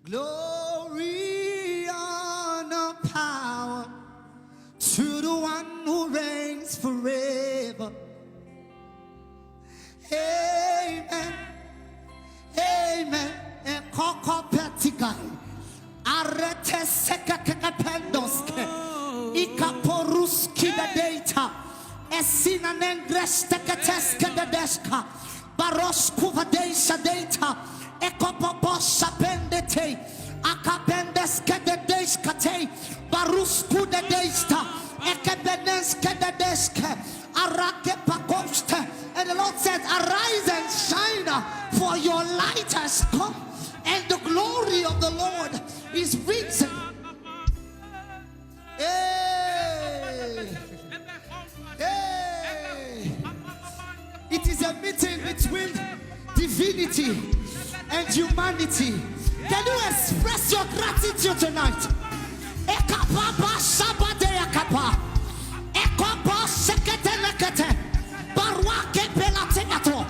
Glory, honor, power to the one who reigns forever. Amen. Amen. Ekoko petigai. Arete sekakapendoske. Ikaporuski the data. Esina nengresteketeske the deska. Barosku vadesha data. Ekopoposha pendete. Akapendeske the deskate. Barusku the desta. Ekebeneske the deske. Arake pakoste. And the Lord said, arise and shine, for your light has come, and the glory of the Lord is risen. Hey. Hey. It is a meeting between divinity and humanity. Can you express your gratitude tonight? Ekapapa shabade ekapa. Ekapa sekete lekete. Barwake pelateato.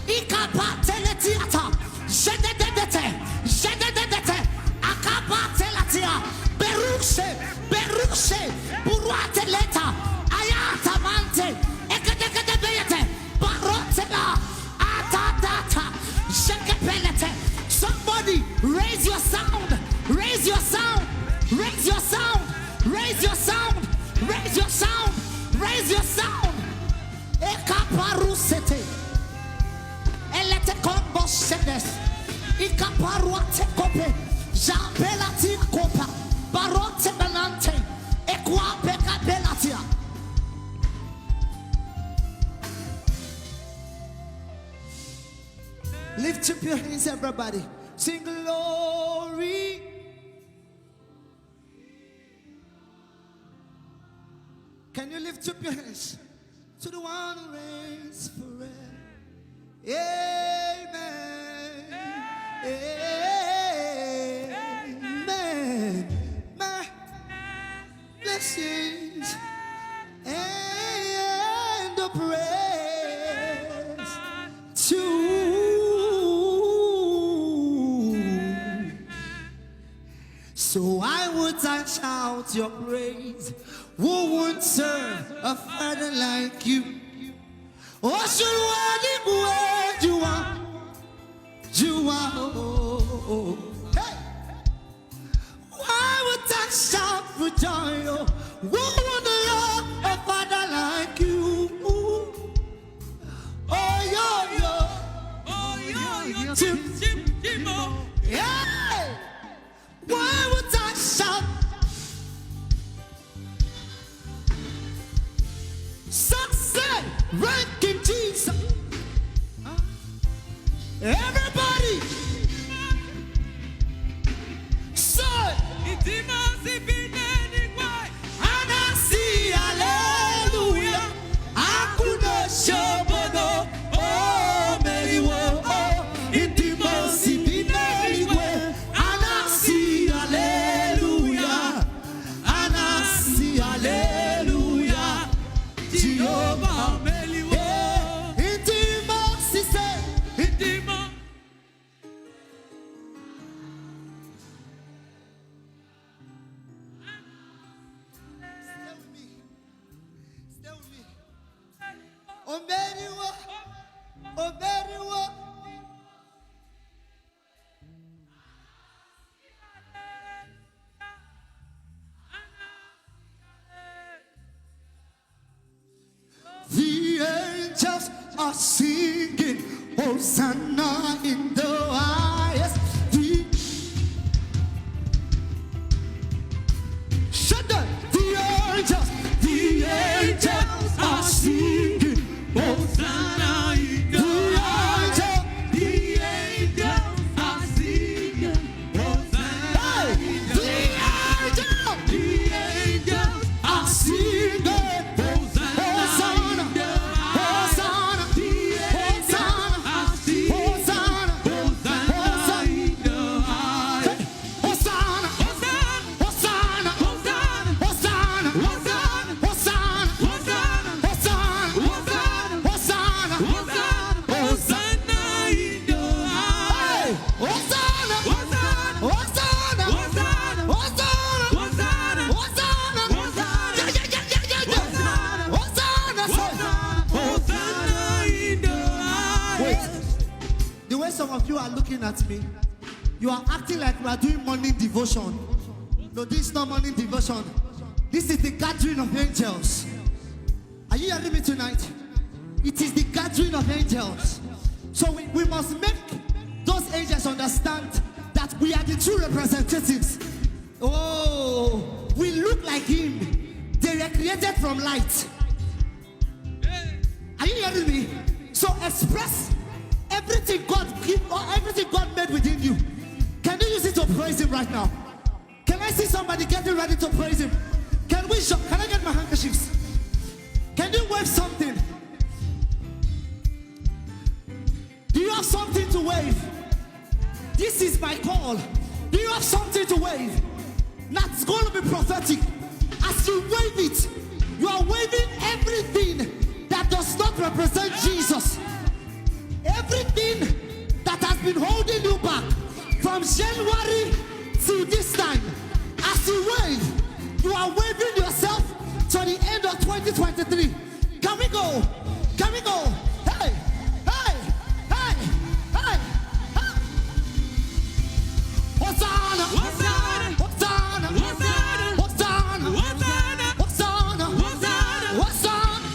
Ikapa teletiata. Jedededete. Jedededete. Akapa telatia. Berushe. Berushe. Buruate leta. Ayata mante. Ekedekede beyete. Barotela. Atadata. Shekepelete. Somebody raise your sound. Raise your sound. Raise your sound. Raise your sound. Raise your sound. Raise your sound. Ekaparusete. Elete kombo sedes. Ikaparuate kope. Jambelati kopa. Barote benante. Ekwa peka belatia. Lift up your hands, everybody. Sing glory. Can you lift up your hands to the one who reigns forever? Amen. Amen. My blessings and the praise to. So I would shout your praise. Who would serve a father like you? Oh, should where you are, you are. Oh. Hey. Why would I shout for joy? Oh, who would love a father like you? Oh, yo, Jim, yeah. Why would I shout? Success, ranking Jesus. Everybody, son. And I see, hallelujah. I could not show, but oh, Mary, oh, intimacy, be anywhere. And I see, hallelujah. And I see, hallelujah. Jehovah, yeah. Intimacy, say, intimacy. Stay with me. Stay with me. Omeriwa, Omeriwa. The angels are singing Hosanna in the highest. Shut up! The angels are singing Hosanna in the highest. The angels are singing Hosanna in the highest. The angels are singing. Hosanna, Hosanna, Hosanna, Hosanna, looking at me, you are acting like we are doing morning devotion. No, this is not morning devotion. This is the gathering of angels. Are you hearing me tonight? It is the gathering of angels. So we must make those angels understand that we are the true representatives. Oh, we look like him. They were created from light. Are you hearing me? So express everything God give or everything God made within you. Can you use it to praise him right now? Can I see somebody getting ready to praise him? Can we show? Can I get my handkerchiefs? Can you wave something? Do you have something to wave? This is my call. Do you have something to wave? That's going to be prophetic. As you wave it, you are waving everything that does not represent Jesus. Everything that has been holding you back from January to this time. As you wave, you are waving yourself to the end of 2023. Can we go? Can we go? Hey! Hey! Hey! Hey! Hey! Hosanna! Hosanna! Hosanna! Hosanna! Hosanna! Hosanna! Hosanna! Hosanna!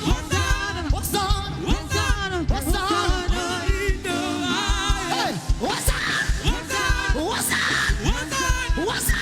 Hosanna! Hosanna! Hosanna! Hey! Hosanna! Hosanna! Hosanna!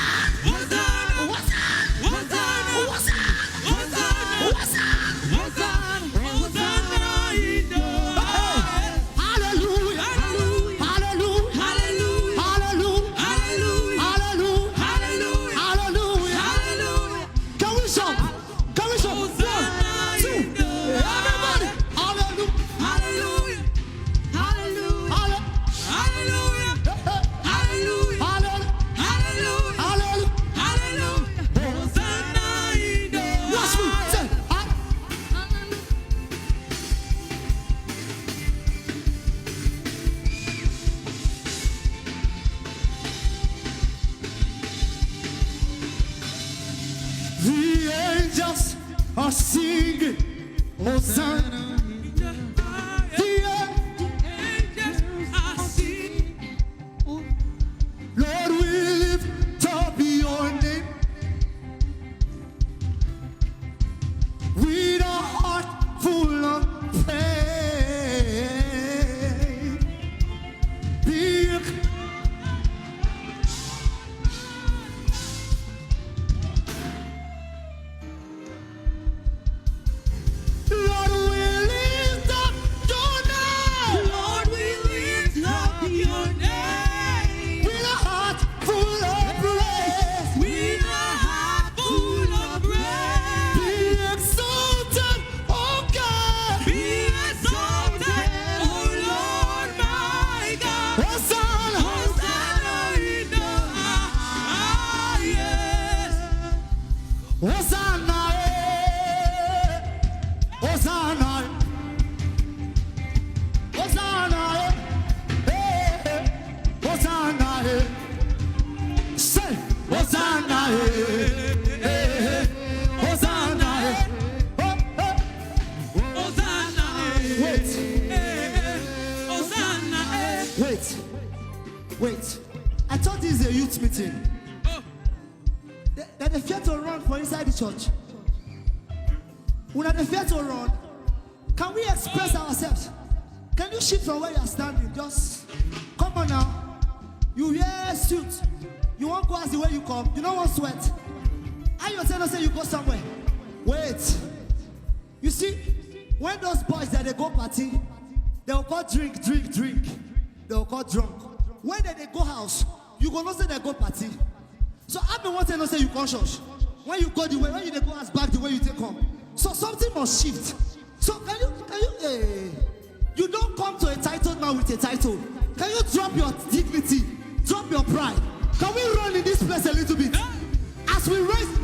The angels are singing Hosanna. The angels are singing. Lord, we lift up your name with a heart full of praise. Big Lord, we lift up your name. Lord, we lift up your name With a heart full of praise. with a heart full of praise. Be exalted, oh God. Be exalted, O Lord my God. Hosanna. Hosanna in the highest. Hosanna. Hosanna. Hosanna. Hosanna. Say Hosanna. Hosanna. Hosanna. Wait. Hosanna. Wait. I thought this is a youth meeting. That they fear to run for inside the church. When they fear to run, can we express ourselves? Can you shift from where you are standing? Just come on now. You wear a suit. You won't go as the way you come. You don't want sweat. I your tell us say you go somewhere. Wait. You see, when those boys that they go party, they will call drink. They will call drunk. When they go house, you go not say they go party. So I've been wanting to say you conscious. When you go the way, when you go as back the way you take home. So something must shift. So can you you don't come to a titled man with a title. Can you drop your dignity, drop your pride? Can we run in this place a little bit? As we raise